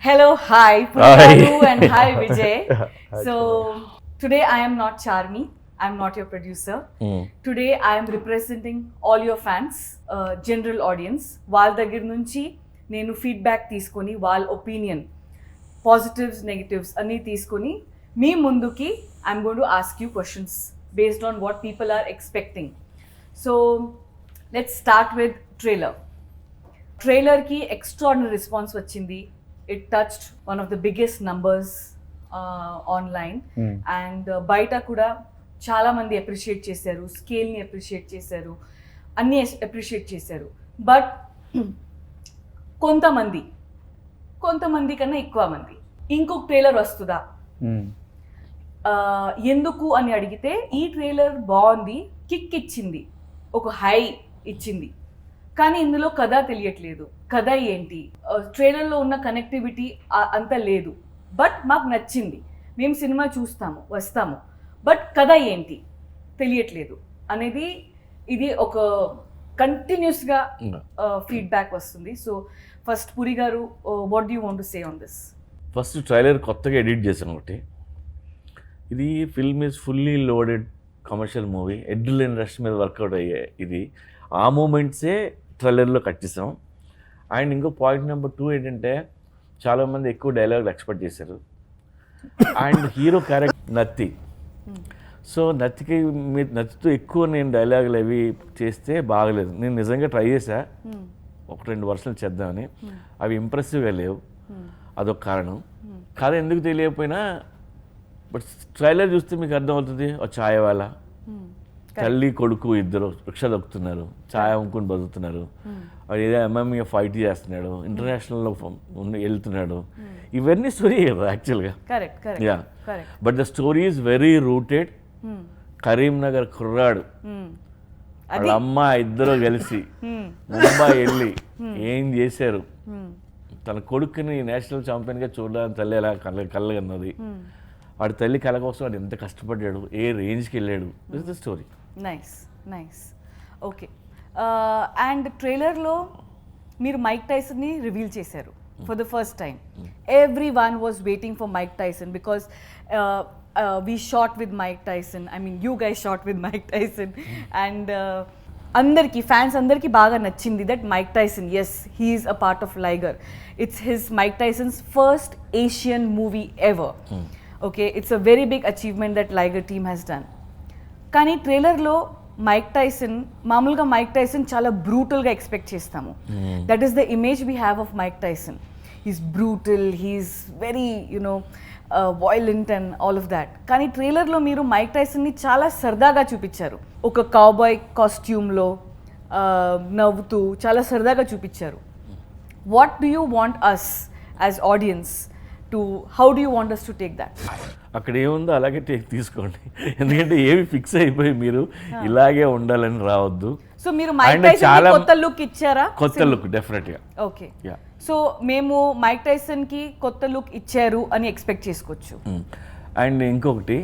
Hello, hi, Puri and hi, Vijay. So, today I am not Charmy. I am not your producer. Today I am representing all your fans, general audience. వాళ్ళ దగ్గర నుంచి నేను feedback తీసుకొని వాళ్ళ opinion positives negatives అన్నీ తీసుకొని మీ ముందుకి I'm going to ask you questions based on what people are expecting. So let's start with ట్రైలర్కి ఎక్స్ట్రాడినరీ రెస్పాన్స్ వచ్చింది. It touched one of the biggest numbers online and బయట కూడా చాలా మంది అప్రిషియేట్ చేశారు, స్కేల్ని అప్రిషియేట్ చేశారు, అన్నీ అప్రిషియేట్ చేశారు. బట్ కొంతమంది కన్నా ఎక్కువ మంది ఇంకొక ట్రైలర్ వస్తుందా ఎందుకు అని అడిగితే, ఈ ట్రైలర్ బాగుంది, కిక్ ఇచ్చింది, ఒక హై ఇచ్చింది, కానీ ఇందులో కథ తెలియట్లేదు. కథ ఏంటి, ట్రైలర్లో ఉన్న కనెక్టివిటీ అంత లేదు, బట్ మాకు నచ్చింది, మేము సినిమా చూస్తాము వస్తాము, బట్ కథ ఏంటి తెలియట్లేదు అనేది ఇది ఒక కంటిన్యూస్గా ఫీడ్బ్యాక్ వస్తుంది. So first Puri garu, what do you want to say on this? First trailer కొత్తగా ఎడిట్ చేశాను ఒకటి. ఇది film is fully loaded commercial movie, adrenaline rush మీద వర్కౌట్ అయ్యే ఇది. ఆ మూమెంట్సే ట్రైలర్లో కట్ చేసాం. అండ్ ఇంకో పాయింట్ నెంబర్ 2 ఏంటంటే, చాలామంది ఎక్కువ డైలాగులు ఎక్స్పెక్ట్ చేశారు. అండ్ హీరో క్యారెక్టర్ నత్తి. సో నత్తితో ఎక్కువ నేను డైలాగులు అవి చేస్తే బాగలేదు. నేను నిజంగా ట్రై చేశా 1-2 వర్షాలు చేద్దామని, అవి ఇంప్రెసివ్గా లేవు. అదొక కారణం. కథ ఎందుకు తెలియకపోయినా బట్ ట్రైలర్ చూస్తే మీకు అర్థమవుతుంది. ఒక ఛాయ వాళ్ళ తల్లి కొడుకు ఇద్దరు రిక్షా దొక్కుతున్నారు, ఛాయ్ అమ్ముకుని బతుకుతున్నారు. వాడు ఏదో ఎంఎంఏ ఫైట్ చేస్తున్నాడు, ఇంటర్నేషనల్లో వెళ్తున్నాడు. ఇవన్నీ స్టోరీ కదా యాక్చువల్గా. Yeah, but the story is very rooted. Karimnagar కుర్రాడు వాళ్ళ అమ్మ ఇద్దరు కలిసి ముంబై వెళ్ళి ఏం చేశారు, తన కొడుకుని నేషనల్ ఛాంపియన్గా చూడడానికి తల్లి ఎలా కళ్ళగన్నది, వాడి తల్లి కళ కోసం వాడు ఎంత కష్టపడ్డాడు, ఏ రేంజ్కి వెళ్ళాడు. This the story. Nice. Okay. And ట్రైలర్లో మీరు మైక్ టైసన్ని రివీల్ చేశారు for the first time. Everyone was waiting for Mike Tyson because we shot with Mike Tyson. I mean you guys shot with Mike Tyson. And fans అందరికీ బాగా నచ్చింది that Mike Tyson, yes, he is a part of Liger. It's his Mike Tyson's first Asian movie ever. Okay, it's a very big achievement that Liger team has done. కానీ ట్రైలర్లో Mike Tyson, మామూలుగా Mike Tyson చాలా బ్రూటల్గా expect చేస్తాము. That is the image we have of Mike Tyson. He's brutal, he's very violent and all of that. కానీ ట్రైలర్లో మీరు Mike టైసన్ని చాలా సరదాగా చూపించారు. ఒక కౌబాయ్ కాస్ట్యూమ్లో నవ్వుతూ చాలా సరదాగా చూపించారు. What do you want us as audience how do you want us to take that? అక్కడ ఏముందో అలాగే తీసుకోండి, ఎందుకంటే ఏమి ఫిక్స్ అయిపోయి మీరు ఇలాగే ఉండాలని రావద్దు. సో మీరు మైక్ టైసన్ కొత్త లుక్ ఇచ్చారా? కొత్త లుక్ డెఫినెట్గా. ఓకే, సో మేము మైక్ టైసన్కి కొత్త లుక్ ఇచ్చారు అని ఎక్స్పెక్ట్ చేసుకోవచ్చు. అండ్ ఇంకొకటి,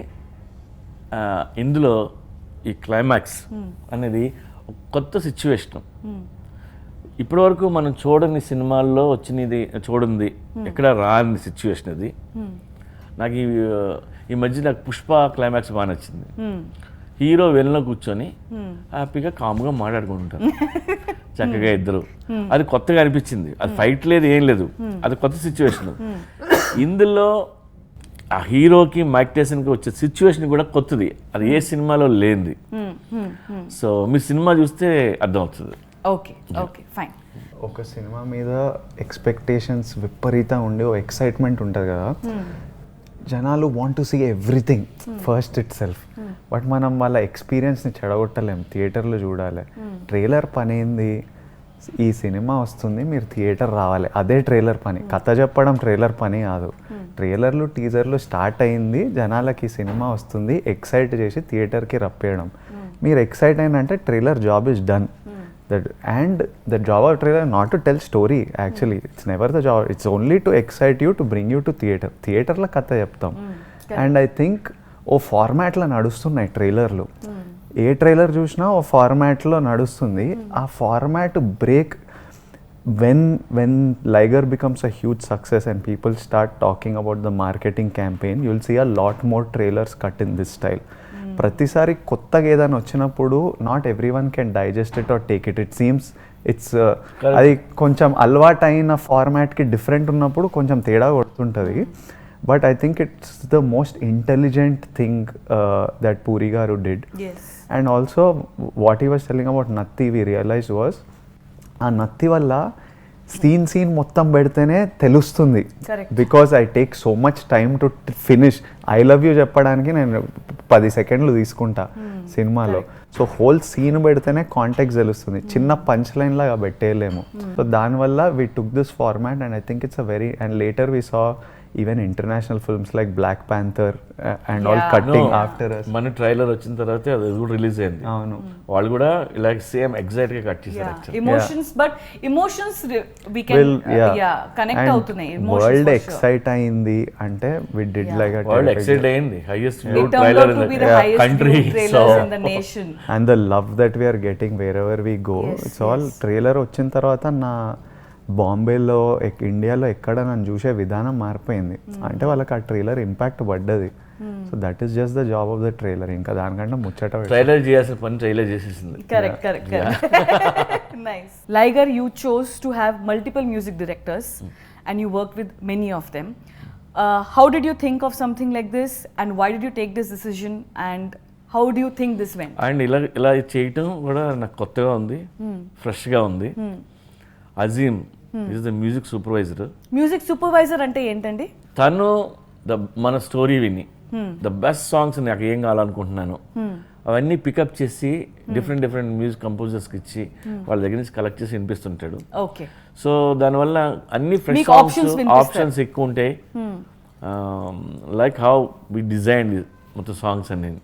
ఇందులో ఈ క్లైమాక్స్ అనేది కొత్త సిచ్యువేషన్. ఇప్పటివరకు మనం చూడని సినిమాల్లో వచ్చినది, చూడండి ఎక్కడ రాని సిచ్యువేషన్ అది. నాకు ఈ మధ్య నాకు పుష్ప క్లైమాక్స్ బాగా నచ్చింది. హీరో వెళ్ళిన కూర్చొని హ్యాపీగా కామ్గా మాట్లాడుకుంటారు చక్కగా ఇద్దరు. అది కొత్తగా అనిపించింది. అది ఫైట్ లేదు, ఏం లేదు, అది కొత్త సిచ్యువేషన్. ఇందులో ఆ హీరోకి మైక్ టైసన్కి వచ్చే సిచ్యువేషన్ కూడా కొత్తది, అది ఏ సినిమాలో లేనిది. సో మీరు సినిమా చూస్తే అర్థమవుతుంది. Okay, fine. ఒక సినిమా మీద ఎక్స్పెక్టేషన్స్ విపరీతంగా ఉండి ఓ ఎక్సైట్మెంట్ ఉంటుంది కదా, జనాలు want to see everything first itself. But మనం వాళ్ళ ఎక్స్పీరియన్స్ని చెడగొట్టలేం, థియేటర్లో చూడాలి. ట్రైలర్ పని ఏంది, ఈ సినిమా వస్తుంది మీరు థియేటర్ రావాలి, అదే ట్రైలర్ పని. కథ చెప్పడం ట్రైలర్ పని కాదు. ట్రైలర్లు టీజర్లు స్టార్ట్ అయింది, జనాలకి సినిమా వస్తుంది ఎక్సైట్ చేసి థియేటర్కి రప్పేయడం. మీరు ఎక్సైట్ అయినంటే trailer job is done. And the job of trailer not to tell story, actually it's never the job, it's only to excite you, to bring you to theater la katha cheptam. And I think ఓ ఫార్మాట్లో నడుస్తున్నాయి ట్రైలర్లు. ఏ trailer చూసినా ఓ ఫార్మాట్లో నడుస్తుంది. ఆ format break when Liger becomes a huge success and people start talking about the marketing campaign, you'll see a lot more trailers cut in this style. ప్రతిసారి కొత్తగా ఏదైనా వచ్చినప్పుడు not everyone can digest it or take it seems it's అది కొంచెం అలవాటైన ఫార్మాట్కి different ఉన్నప్పుడు కొంచెం తేడా కొడుతుంటుంది. But I think it's the most intelligent thing that Puri garu did. And also what he was telling about నత్తి వి రియలైజ్ వాజ్ ఆ నత్తి వల్ల సీన్ మొత్తం పెడితేనే తెలుస్తుంది. Because I take so much time to finish. I love you చెప్పడానికి నేను 10 సెకండ్లు తీసుకుంటా సినిమాలో. సో హోల్ సీన్ పెడితేనే కాంటెక్స్ట్ తెలుస్తుంది, చిన్న పంచ్ లైన్ లాగా పెట్టేయలేము. సో దానివల్ల we took this format and I think it's a very and later we saw even international films like Black Panther and all cutting after us. మన trailer వచ్చిన తర్వాత అది కూడా రిలీజ్ అయింది. అవును, వాళ్ళు కూడా ఇలా సేమ్ ఎగ్జాక్ట్ గా కట్ చేశారు actually. Emotions we can connect అవుతున్నాయి. వరల్డ్ ఎక్సైట్ అయింది అంటే we did like a world excite అయింది. Highest viewed trailer in the country. So and the love that we are getting wherever we go, it's all trailer వచ్చిన తర్వాత నా బాంబేలో ఇండియాలో ఎక్కడ నన్ను చూసే విధానం మారిపోయింది. అంటే వాళ్ళకి ఆ ట్రైలర్ ఇంపాక్ట్ పడ్డది. So that is just the job of the trailer. ఇంకా దానికంటే ముచ్చట ట్రైలర్ చేయాల్సిన పని ట్రైలర్ చేసేసింది. Correct. Nice. Liger, you chose to have multiple music directors and you work with many of them. How did you think of something like this and why did you take this decision and how do you think this went? And ఇలా చేయటం కూడా నాకు కొత్తగా ఉంది, ఫ్రెష్గా ఉంది. Azeem is the music supervisor. Music supervisor అంటే ఏంటండి? తను మన స్టోరీ విని ద బెస్ట్ సాంగ్స్ నాకు ఏం కావాలనుకుంటున్నాను అవన్నీ పికప్ చేసి డిఫరెంట్ మ్యూజిక్ కంపోజర్స్కి ఇచ్చి వాళ్ళ దగ్గర నుంచి కలెక్ట్ చేసి వినిపిస్తుంటాడు. ఓకే. సో దానివల్ల అన్ని ఫ్రెష్ ఆప్షన్స్ ఎక్కువ ఉంటాయి. లైక్ హౌ వి డిజైన్ మొత్తం సాంగ్స్ అన్ని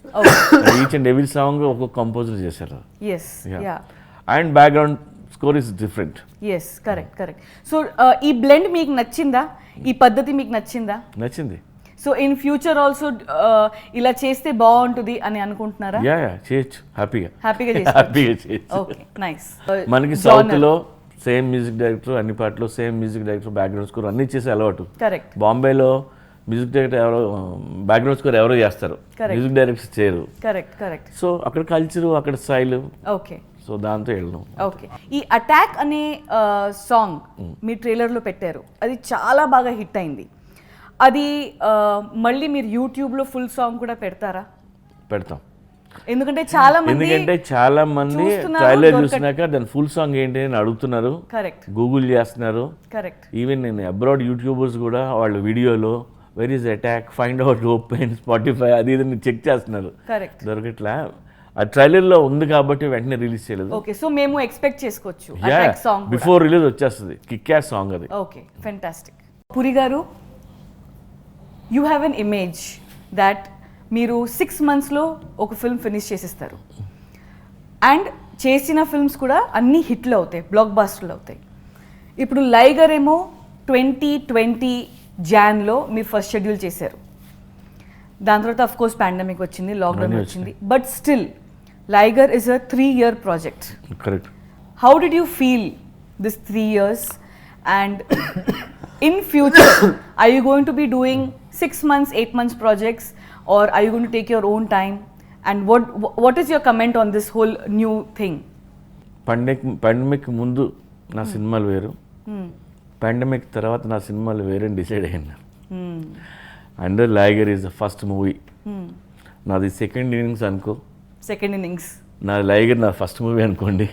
ఈచ్ అండ్ ఎవ్రీ సాంగ్ ఒక్కొక్క కంపోజర్ చేశారు. And background score is different. Yes, correct. So ఈ బ్లెండ్ మీకు నచ్చిందా? ఈ పద్ధతి మీకు నచ్చిందా? నచ్చింది. సో ఇన్ ఫ్యూచర్ ఆల్సో ఇలా చేస్తే బాగుంటుంది అని అనుకుంటున్నారా? చేయొచ్చు, హ్యాపీగా చేయొచ్చు. Okay, nice. మనకి సౌత్ లో సేమ్ మ్యూజిక్ డైరెక్టర్, అన్ని పాటలో same music director, background score అన్ని చేసే అలవాటు. కరెక్ట్. బాంబేలో మ్యూజిక్ డైరెక్టర్ ఎవరో, బ్యాక్గ్రౌండ్ స్కోర్ ఎవరో చేస్తారు, మ్యూజిక్ డైరెక్టర్ చేయరు. కరెక్ట్. సో అక్కడ కల్చర్, అక్కడ స్టైల్. ఓకే. సో దాంతో వెళ్ళడం. ఓకే. ఈ అటాక్ అనే సాంగ్ మీ ట్రైలర్లో పెట్టారు, అది చాలా బాగా హిట్ అయింది. అది మళ్ళీ మీరు యూట్యూబ్లో ఫుల్ సాంగ్ కూడా పెడతారా? పెడతాం. ఎందుకంటే చాలా మంది ట్రైలర్ చూసినాక దాని ఫుల్ సాంగ్ ఏంటి అని అడుగుతున్నారు. కరెక్ట్. గూగుల్ చేస్తున్నారు. కరెక్ట్. ఈవెన్ నేను అబ్రాడ్ యూట్యూబర్స్ కూడా వాళ్ళ వీడియోలో where is attack, find out, open Spotify అది ఇది చెక్ చేస్తున్నారు. కరెక్ట్. దొరకట్లా. ఆ ట్రైలర్లో ఉంది కాబట్టి వెంటనే రిలీజ్ చేయలేదు. ఓకే. సో మేము ఎక్స్పెక్ట్ చేసుకోవచ్చు అటాక్ సాంగ్ బిఫోర్ రిలీజ్ వచ్చేస్తుంది. కిక్ యాస్ సాంగ్ అది. Okay, fantastic. Puri garu, you have an image that మీరు 6 monthsలో ఒక ఫిల్మ్ ఫినిష్ చేసేస్తారు అండ్ చేసిన ఫిల్మ్స్ కూడా అన్ని హిట్లు అవుతాయి, బ్లాక్ బాస్టర్లు అవుతాయి. ఇప్పుడు లైగర్ ఏమో 2020 Janలో మీరు ఫస్ట్ షెడ్యూల్ చేశారు. దాని తర్వాత అఫ్ కోర్స్ పాండమిక్ వచ్చింది, లాక్డౌన్ వచ్చింది. But still Liger is a 3-year project. Correct. How did you feel this 3 years? And in future, are you going to be doing 6 months, 8 months projects, or are you going to take your own time? And what is your comment on this whole new thing? Pandemic ముందు నా సినిమాలు వేరు, pandemic తర్వాత నా సినిమాలు వేరే decide అయ్యాను. And Liger is the first movie. నాది సెకండ్ ఇన్నింగ్స్ అనుకో. Second innings. నా Liger నా ఫస్ట్ మూవీ అనుకోండి.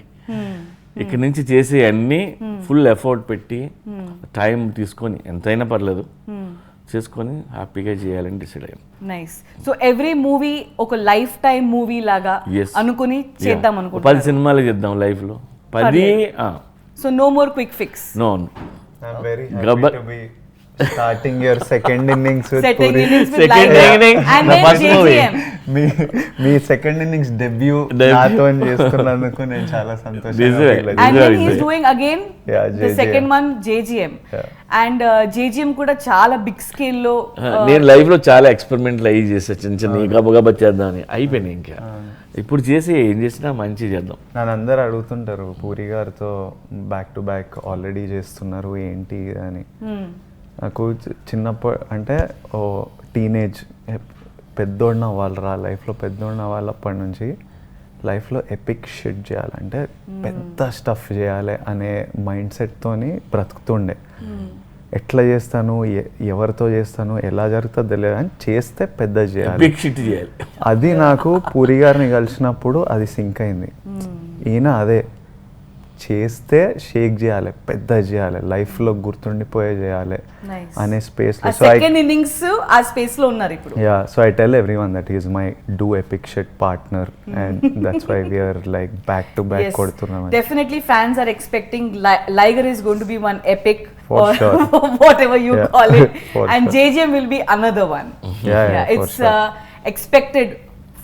ఇక్కడ నుంచి చేసే అన్నీ ఫుల్ ఎఫర్ట్ పెట్టి టైం తీసుకొని ఎంతైనా పర్లేదు చేసుకొని హ్యాపీగా చేయాలని డిసైడ్ అయ్యాను. నైస్. సో ఎవ్రీ మూవీ ఒక లైఫ్ టైం మూవీ లాగా అనుకుని చేద్దాం అనుకుంటున్నాను. 10 సినిమాలు చేద్దాం లైఫ్లో, 10. So no more quick fix. No. I'm very happy to be starting your second innings with Puri. Second innings and then JGM. Me second innings debut నాతో చేస్తున్నందుకు నేను చాలా సంతోషంగా. And then he's doing again the second one JGM. And JGM కూడా చాలా big scale లో. నేను life లో చాలా ఎక్స్పెరిమెంట్లు అయ్యి చేసా, చిన్న గబగబా చేద్దామని అయిపోయినాయి. ఇంకా ఇప్పుడు చేసి ఏం చేసినా మంచి చేద్దాం. నన్ను అందరు అడుగుతుంటారు పూరి గారితో బ్యాక్ టు బ్యాక్ ఆల్రెడీ చేస్తున్నారు ఏంటి అని. నాకు చిన్నప్పుడు అంటే ఓ టీనేజ్ పెద్దోడిన వాళ్ళరా లైఫ్లో పెద్దోడిన వాళ్ళప్పటి నుంచి లైఫ్లో ఎపిక్ షిట్ చేయాలంటే పెద్ద స్టఫ్ చేయాలి అనే మైండ్ సెట్తోని బ్రతుకుతుండే. ఎట్లా చేస్తాను, ఎవరితో చేస్తాను, ఎలా జరుగుతుందో తెలియదు అని చేస్తే పెద్ద చేయాలి. అది నాకు పూరి గారిని కలిసినప్పుడు అది సింక్ అయింది. ఈయన అదే చేస్తే షేక్ చేయాలి, పెద్ద చేయాలి, లైఫ్లో గుర్తుండిపోయే చేయాలి అనే స్పేస్లో. సెకండ్ ఇన్నింగ్స్ ఆ స్పేస్లో ఉన్నారు ఇప్పుడు. Yeah, so I tell everyone that is my do epic shit partner and that's why we are like back to back కొడుతున్నాం. Definitely fans are expecting Liger is going to be one epic for or sure. whatever you call it and sure. JJM will be another one. Yeah, It's for sure. Expected.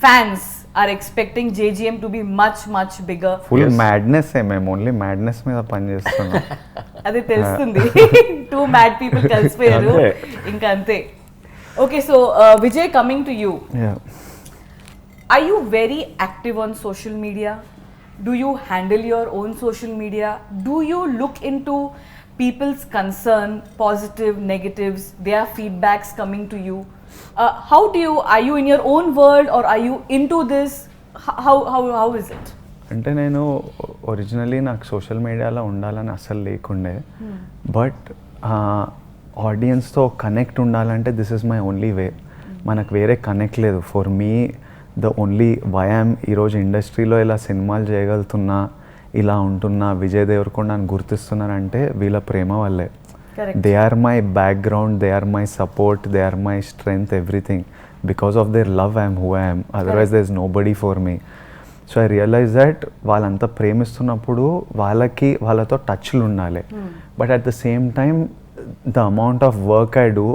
Fans are expecting JJM to be much bigger. Full madness మేము only madness మీద పని చేస్తున్నాం. అది తెలుస్తుంది. Two mad people కలిసిపోయారు ఇంకా అంతే. Okay, so Vijay, coming to you, are you very active on social media? Do you handle your own social media? Do you look into people's concern, positive, negatives, their feedbacks coming to you? How do you, are you in your own world or are you into this? How is it? అంటే నేను originally నాకు social మీడియాలో ఉండాలని అస్సలు లేకుండే, but ఆడియన్స్తో connect ఉండాలంటే this is my only way. మనకు వేరే కనెక్ట్ లేదు. For me the only why I'm ఈరోజు ఇండస్ట్రీలో ఇలా సినిమాలు చేయగలుగుతున్నా, ఇలా ఉంటున్నా, విజయ్ దేవరకొండ అని గుర్తిస్తున్నానంటే వీళ్ళ ప్రేమ వల్లే. They are my background, they are my support, they are my strength, everything. Because of their love I am who I am. Otherwise there is nobody for me. So I realized that వాళ్ళంతా ప్రేమిస్తున్నప్పుడు వాళ్ళతో టచ్లు ఉండాలి. But at the same time the amount of work I do,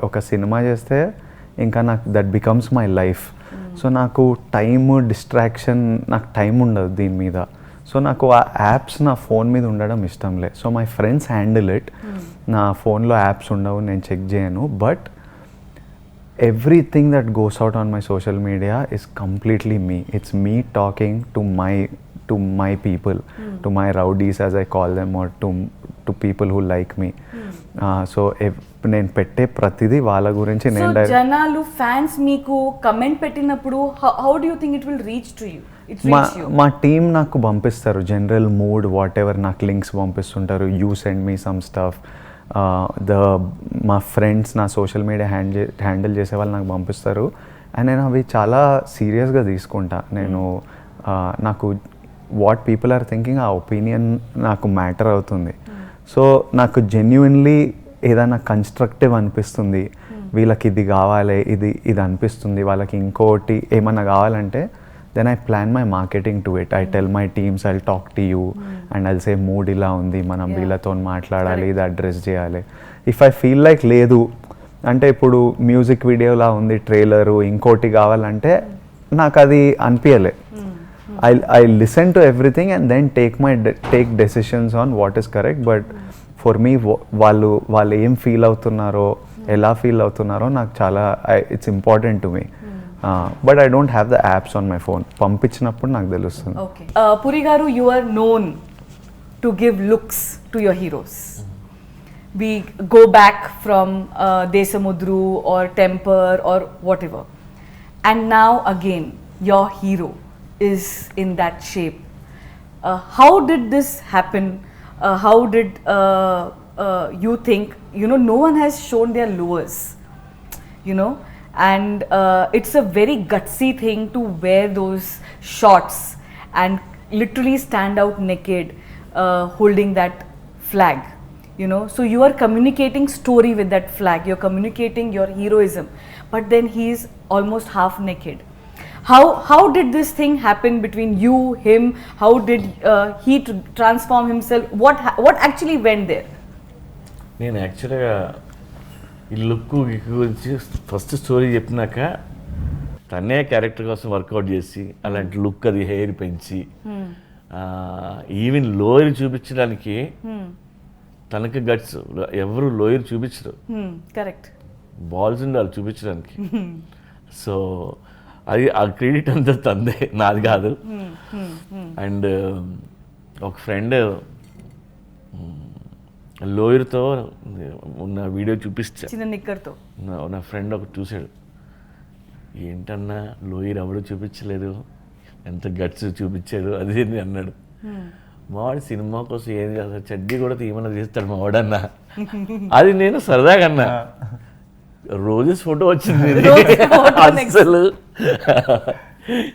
ఒక cinema చేస్తే ఇంకా నాకు that becomes my life. So నాకు time distraction, నాకు time ఉండదు దీని మీద. సో నాకు ఆ యాప్స్ నా ఫోన్ మీద ఉండడం ఇష్టం లేదు. So my friends handle it. నా ఫోన్లో యాప్స్ ఉండవు, నేను చెక్ చేయను. But everything that goes out on my social media is completely me. It's me talking to my people, to my rowdies as I call them, or to people who like me. So నేను పెట్టే ప్రతిదీ వాళ్ళ గురించి. నేను జనాలు fans మీకు comment పెట్టినప్పుడు how do you think it will reach to you? మా టీం నాకు పంపిస్తారు జనరల్ మూడ్ వాట్ ఎవర్, నాకు లింక్స్ పంపిస్తుంటారు. You send me some stuff. మా ఫ్రెండ్స్ నా సోషల్ మీడియా హ్యాండిల్ చేసే వాళ్ళు నాకు పంపిస్తారు. అండ్ నేను అవి చాలా సీరియస్గా తీసుకుంటా. నేను నాకు వాట్ పీపుల్ ఆర్ థింకింగ్, ఆ ఒపీనియన్ నాకు మ్యాటర్ అవుతుంది. సో నాకు జెన్యున్లీ ఏదైనా కన్స్ట్రక్టివ్ అనిపిస్తుంది, వీళ్ళకి ఇది కావాలి, ఇది అనిపిస్తుంది, వాళ్ళకి ఇంకోటి ఏమన్నా కావాలంటే then I plan my marketing to it. I tell my teams I'll talk to you and I'll say mood ఇలా ఉంది, మనం వీళ్ళతో మాట్లాడాలి, ఇది అడ్రస్ చేయాలి. ఇఫ్ ఐ ఫీల్ లైక్ లేదు అంటే, ఇప్పుడు మ్యూజిక్ వీడియోలా ఉంది ట్రైలరు, ఇంకోటి కావాలంటే నాకు అది అనిపించలే. I listen to everything and then take decisions on what is correct. But for me వాళ్ళు ఏం ఫీల్ అవుతున్నారో, ఎలా ఫీల్ అవుతున్నారో నాకు చాలా, it's important to me. But I don't have the apps on my phone. పంపించినప్పుడు నాకు తెలుస్తుంది. Okay, Puri garu, you are known to give looks to your heroes. We go back from Desamudru or Temper or whatever, and now again your hero is in that shape. How did this happen? How did you think, no one has shown their lures, and it's a very gutsy thing to wear those shorts and literally stand out naked holding that flag. So you are communicating story with that flag, you're communicating your heroism, but then he is almost half naked. How did this thing happen between you, him? How did he transform himself? What actually went there? నేను యాక్చువల్గా ఈ look గురించి first story చెప్పినాక తనే character కోసం work out చేసి అలాంటి look, అది హెయిర్ పెంచి ఈవెన్ లోయర్ చూపించడానికి తనకి గట్స్, ఎవరు లోయర్ చూపించరు. కరెక్ట్, బాల్స్ ఉండాలి చూపించడానికి. సో అది ఆ క్రెడిట్ అంతా తందే, నాది కాదు. అండ్ ఒక ఫ్రెండ్ లోయర్తో ఉన్న వీడియో చూపిస్తా, చిన్న నిక్కర్తో. నా ఫ్రెండ్ ఒకటి చూశాడు, ఏంటన్నా లోయర్ ఎవడు చూపించలేదు, ఎంత గట్స్ చూపించాడు అది అని అన్నాడు. మావాడు సినిమా కోసం ఏం చేస్తాడు, చడ్డీ కూడా తీయమని తీస్తాడు మావాడన్నా. అది నేను సరదాగా అన్నా, రోజెస్ ఫోటో వచ్చింది అసలు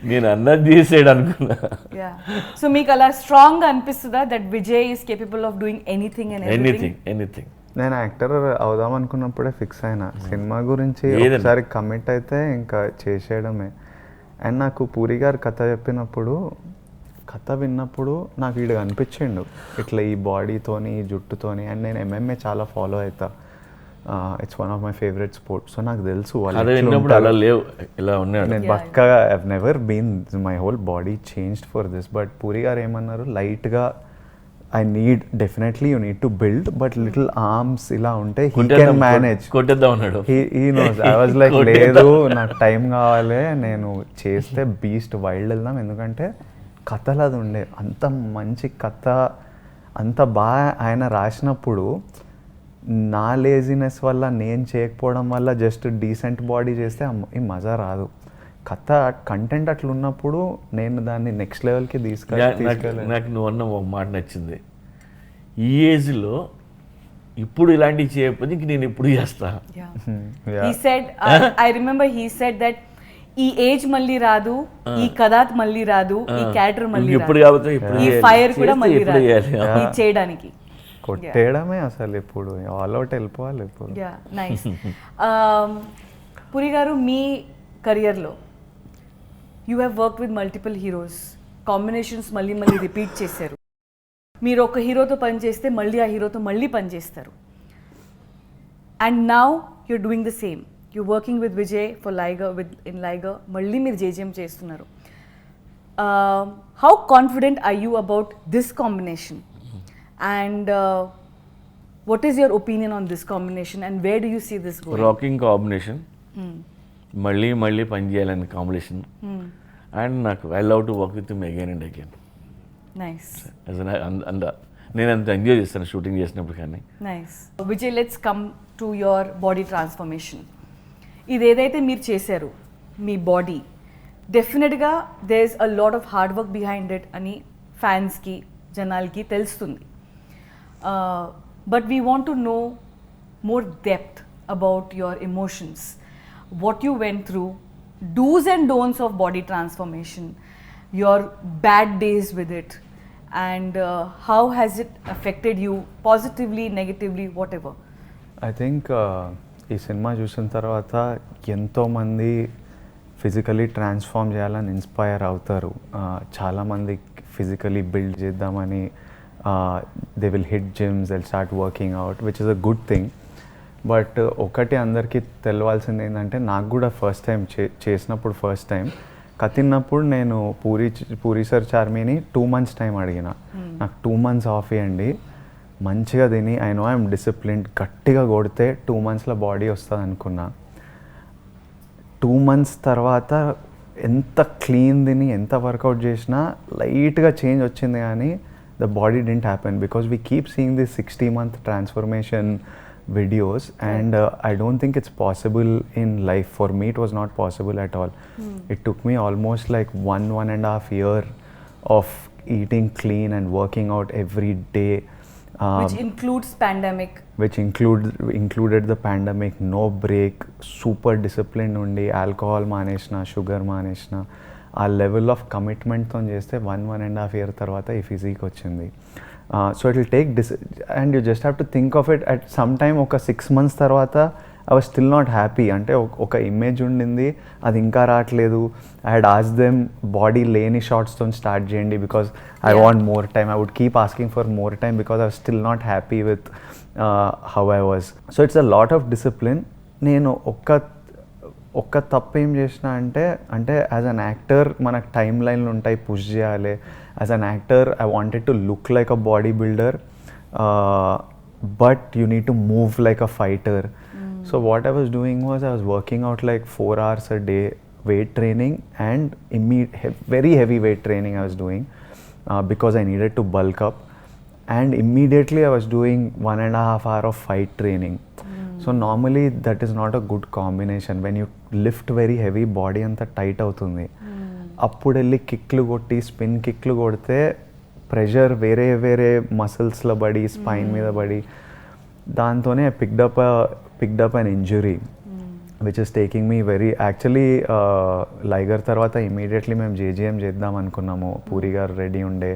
నేను అన్నది చేసాడు అనుకున్నా. సో మీకు అలా స్ట్రాంగ్ గా అనిపిస్తుందా that Vijay is capable of doing anything and anything. నేను యాక్టర్ అవుదాం అనుకున్నప్పుడే ఫిక్స్ అయినా, సినిమా గురించి ఒకసారి కమిట్ అయితే ఇంకా చేసేయడమే. అండ్ నాకు పూరి గారు కథ చెప్పినప్పుడు, కథ విన్నప్పుడు నాకు వీడు అనిపించిండు ఇట్లా ఈ బాడీతోని ఈ జుట్టుతోని. అండ్ నేను MMA చాలా ఫాలో అవుతా, it's one of my favourite sports. So నాకు తెలుసు నేను పక్కగా I've never been, my whole body changed for this. But Puri garu ఏమన్నారు, లైట్గా I need, definitely you need to build, but little arms ఇలా ఉంటే he can manage. He knows. I was like లేదు నాకు టైం కావాలి, నేను చేస్తే బీస్ట్ వైల్డ్ వెళ్దాం. ఎందుకంటే కథలు అది ఉండే అంత మంచి కథ, అంత బాగా ఆయన రాసినప్పుడు నా లేజినెస్ వల్ల, నేను చేయకపోవడం వల్ల జస్ట్ డీసెంట్ బాడీ చేస్తే ఈ మజా రాదు. కథ కంటెంట్ అట్లా ఉన్నప్పుడు నేను దాన్ని నెక్స్ట్ లెవెల్కి తీసుకెళ్ళాను. నాకు నువ్వు అన్న ఒక మాట నచ్చింది, ఈ ఏజ్లో ఇప్పుడు ఇలాంటివి చేయకపోతే ఇంక నేను ఎప్పుడు చేస్తా. He said, I remember he said that ఈ ఏజ్ మళ్ళీ రాదు, ఈ కథ మళ్ళీ రాదు, ఈ క్యారెక్టర్ మళ్ళీ రాదు, ఈ ఫైర్ కూడా మళ్ళీ రాదు ఇది చేయడానికి. కొట్టేయడమే అసలు, ఇప్పుడు ఆల్ అవుట్ వెళ్ళిపోవాలి ఇప్పుడు. నైస్. పురి గారు, మీ కెరియర్లో you have work with multiple heroes, combinations మళ్ళీ మళ్ళీ రిపీట్ చేశారు. మీరు ఒక హీరోతో పనిచేస్తే మళ్ళీ ఆ హీరోతో మళ్ళీ పనిచేస్తారు. And now you're doing the same, you're working with Vijay for Liger, in Liger, మళ్ళీ మీరు JJM చేస్తున్నారు. How confident are you about this combination? And what is your opinion on this combination and where do you see this going? Rocking combination. మళ్ళీ మళ్ళీ పని చేయాలని combination. And నాకు I love to work with him again and again. Nice. నేను అంత enjoy చేస్తాను shooting చేసినప్పుడు. కానీ nice. Vijay, let's come to your body transformation. ఇది ఏదైతే మీరు చేశారు మీ బాడీ, డెఫినెట్గా there is a lot of hard work behind it అని ఫ్యాన్స్కి, జనాలకి తెలుస్తుంది. But we want to know more depth about your emotions, what you went through, do's and don'ts of body transformation, your bad days with it, and how has it affected you positively, negatively, whatever. I think ఈ cinema చూసిన తర్వాత ఎంతోమంది physically transform చేయాలని inspire అవుతారు. చాలామంది physically build చేద్దామని they will hit gyms, they will start working out, which is a good thing. But ఒకటి అందరికీ తెలవాల్సింది ఏంటంటే, నాకు కూడా ఫస్ట్ టైం చేసినప్పుడు, ఫస్ట్ టైం కతిన్నప్పుడు నేను పూరి సార్ చార్మీని 2 months టైం అడిగిన, నాకు 2 months ఆఫ్ ఇవ్వండి, మంచిగా తిని, ఐ నో ఐఎమ్ డిసిప్లిన్డ్, గట్టిగా కొడితే 2 monthsలో బాడీ వస్తుంది అనుకున్నా. 2 months తర్వాత ఎంత క్లీన్ తిని ఎంత వర్కౌట్ చేసినా లైట్గా చేంజ్ వచ్చింది, కానీ the body didn't happen because we keep seeing this 60-month transformation videos and I don't think it's possible in life. For me it was not possible at all. It took me almost like 1.5 year of eating clean and working out every day, which includes pandemic, which included the pandemic. No break, super disciplined undi, alcohol maneshna, sugar maneshna, ఆ level of కమిట్మెంట్తో చేస్తే 1.5 year తర్వాత ఈ physique వచ్చింది. So it will take and you just have to think of it at some time. ఒక 6 months తర్వాత I was still not happy. అంటే ఒక ఇమేజ్ ఉండింది, అది ఇంకా రావట్లేదు. I had asked them body లేని షార్ట్స్తో స్టార్ట్ చేయండి because I want more time. I would keep asking for more time because I was still not happy with how I was. So it's a lot of discipline. నేను ఒక్క తప్పు ఏం చేసిన అంటే as an actor మనకు time లైన్లు ఉంటాయి, push చేయాలి. As an actor I wanted to look like a body builder, but you need to move like a fighter. So what I was doing was I was working out like 4 hours a day weight training and very heavy weight training I was doing because I needed to bulk up. And immediately I was doing 1.5 hours of fight training. So normally that is not a good combination. When you lift very heavy, body anta tight అవుతుంది. అప్పుడు వెళ్ళి కిక్లు కొట్టి spin కిక్లు కొడితే pressure వేరే వేరే మసిల్స్లో పడి spine మీద పడి దాంతోనే picked up an injury which is taking me very actually Liger తర్వాత ఇమీడియట్లీ మేము జేజీఎం చేద్దాం అనుకున్నాము. పూరి గారు రెడీ ఉండే,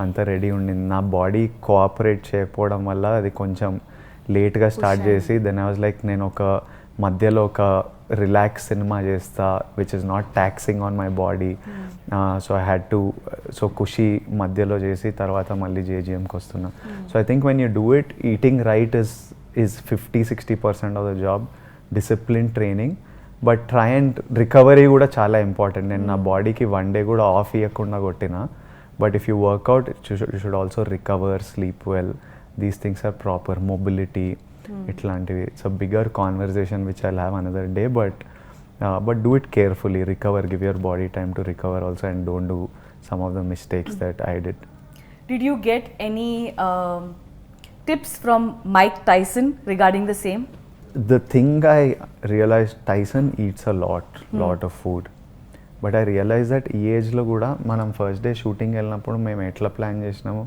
అంతా రెడీ ఉండింది. నా బాడీ కోఆపరేట్ చేయకపోవడం వల్ల అది కొంచెం లేట్గా స్టార్ట్ చేసి దెన్ ఐ వాజ్ లైక్ నేను ఒక మధ్యలో ఒక రిలాక్స్ సినిమా చేస్తా which is not taxing on my body. So I had to Kushi మధ్యలో చేసి తర్వాత మళ్ళీ జేజీఎంకి వస్తున్నా. So I think when you do it, eating right is 50-60% of the job. Discipline training, but try and recovery కూడా చాలా ఇంపార్టెంట్. నేను నా బాడీకి 1 day కూడా ఆఫ్ ఇవ్వకుండా కొట్టిన. But if you work out you should also recover, sleep well, these things are proper. Mobility ఇట్లాంటివి. It's a bigger conversation which I'll have another day, but do it carefully. Recover, give your body time to recover also and don't do some of the mistakes that I did. Did you get any tips from Mike Tyson regarding the same? The thing I realized, Tyson eats a lot of food. But I realized that ఈ ఏజ్లో కూడా మనం first day shooting వెళ్ళినప్పుడు మేము ఎట్లా plan చేసినాము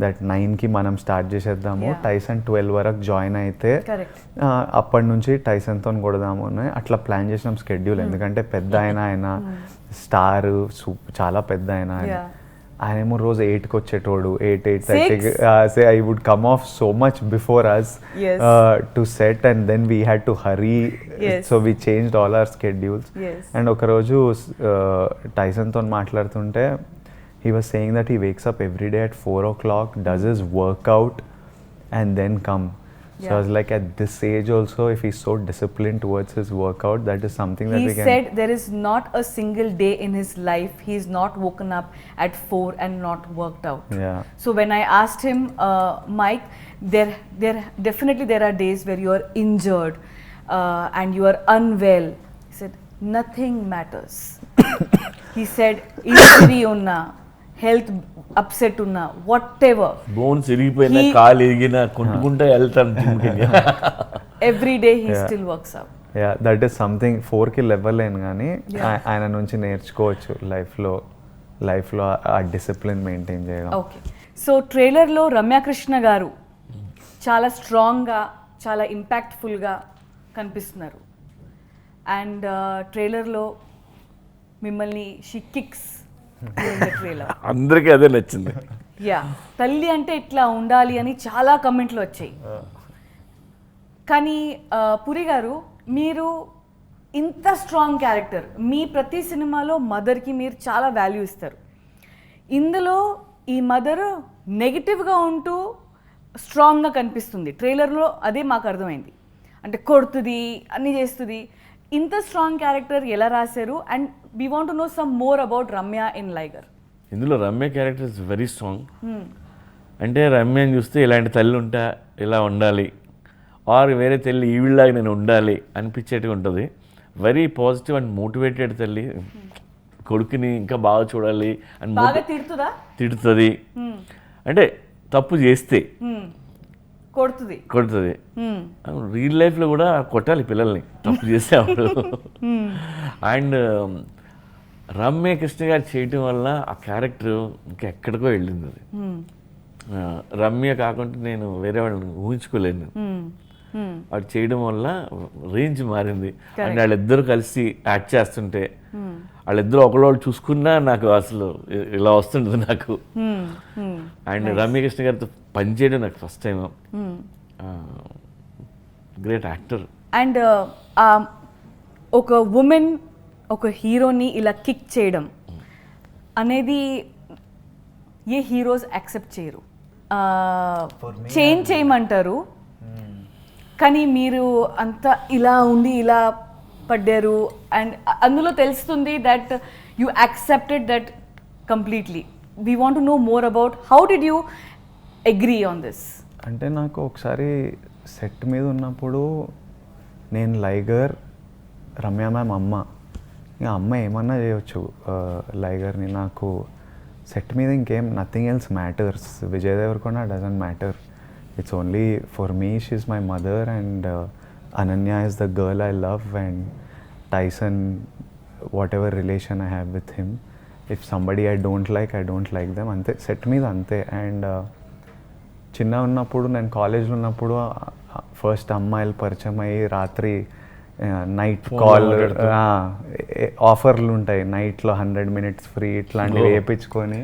that 9కి మనం స్టార్ట్ చేసేద్దాము, టైసన్ 12 వరకు జాయిన్ అయితే అప్పటి నుంచి టైసన్తో కొడదాము అని అట్లా ప్లాన్ చేసినాం స్కెడ్యూల్. ఎందుకంటే పెద్ద ఆయన స్టార్, చాలా పెద్ద ఆయనేమో రోజు 8కి వచ్చేటోడు, 8:30. I would come off so much before us to set, and then we had to hurry. So we changed all our schedules. And ఒక రోజు టైసన్తో మాట్లాడుతుంటే he was saying that he wakes up every day at 4 o'clock, does his workout and then come. So I was like, at this age also, if he's so disciplined towards his workout, that is something that we can... He said there is not a single day in his life he's not woken up at 4 and not worked out. So when I asked him, Mike, there definitely there are days where you are injured and you are unwell. He said, nothing matters. He said, injury unna, health upset ఉన్నా, what ever, bones ఇరిగిపోయినా, కాలు ఇరిగినా కుంటుకుంటా వెళ్తాను. Every day he still works out. That is something 4కి level కానీ ఆయన నుంచి నేర్చుకోవచ్చు లైఫ్లో ఆ డిసిప్లిన్ మెయింటైన్ చేయడం. ఓకే, సో ట్రైలర్లో రమ్యకృష్ణ గారు చాలా స్ట్రాంగ్గా, చాలా ఇంపాక్ట్ఫుల్గా కనిపిస్తున్నారు. అండ్ ట్రైలర్లో మిమ్మల్ని షీ కిక్స్ అందరికీ అదే నచ్చింది. తల్లి అంటే ఇట్లా ఉండాలి అని చాలా కమెంట్లు వచ్చాయి. కానీ పురి గారు, మీరు ఇంత స్ట్రాంగ్ క్యారెక్టర్, మీ ప్రతి సినిమాలో మదర్కి మీరు చాలా వాల్యూ ఇస్తారు. ఇందులో ఈ మదర్ నెగిటివ్గా ఉంటూ స్ట్రాంగ్గా కనిపిస్తుంది. ట్రైలర్లో అదే మాకు అర్థమైంది. అంటే కొడుతుంది, అన్నీ చేస్తుంది. ఇంత స్ట్రాంగ్ క్యారెక్టర్ ఎలా రాశారు? And we want to know some more about Ramya in Liger. ఇందులో Ramya character is very strong. అంటే రమ్యని చూస్తే ఇలాంటి తల్లి ఉంటా, ఇలా ఉండాలి, ఆర్ వేరే తల్లి ఈవిళ్ళలాగా నేను ఉండాలి అనిపించేట్టుగా ఉంటుంది. వెరీ పాజిటివ్ అండ్ మోటివేటెడ్ తల్లి. కొడుకుని ఇంకా బాగా చూడాలి అని తిడుతుంది. అంటే తప్పు చేస్తే కొడుతుంది. రియల్ లైఫ్లో కూడా కొట్టాలి పిల్లల్ని తప్పు చేసేవాళ్ళు. అండ్ రమ్య కృష్ణ గారు చేయటం వల్ల ఆ క్యారెక్టర్ ఇంకా ఎక్కడికో వెళ్ళింది. అది రమ్య కాకుండా నేను వేరే వాళ్ళని ఊహించుకోలేను. అది చేయడం వల్ల రేంజ్ మారింది. అండ్ వాళ్ళిద్దరూ కలిసి యాక్ట్ చేస్తుంటే వాళ్ళిద్దరూ ఒకళ్ళు చూసుకున్నా నాకు అసలు ఇలా వస్తుంటుంది నాకు. అండ్ రమ్యకృష్ణ గారితో పనిచేయడం నాకు first time. Great actor. And ఒక ఉమెన్ ఒక హీరోని ఇలా కిక్ చేయడం అనేది ఏ హీరోస్ యాక్సెప్ట్ చేయరు. చేంజ్ చేయమంటారు, కానీ మీరు అంతా ఇలా ఉండి ఇలా పడ్డారు. అండ్ అందులో తెలుస్తుంది that you accepted that completely. We want to know more about how did you agree on this. అంటే నాకు ఒకసారి సెట్ మీద ఉన్నప్పుడు నేను లైగర్, రమ్య మ్యామ్ అమ్మ, ఇక అమ్మ ఏమన్నా చేయొచ్చు లైగర్ని. నాకు సెట్ మీద ఇంకేం nothing else matters. Vijay Devarakonda doesn't matter. It's only for me she is my mother and Ananya is the girl I love and Tyson whatever relation I have with him. If somebody I don't like them, అంతే set మీద అంతే. And చిన్న ఉన్నప్పుడు నేను కాలేజ్లో ఉన్నప్పుడు first అమ్మాయిలు పరిచయం అయ్యి రాత్రి నైట్ కాల్ ఆఫర్లు ఉంటాయి, నైట్లో 100 minutes ఫ్రీ ఇట్లాంటివి వేయించుకొని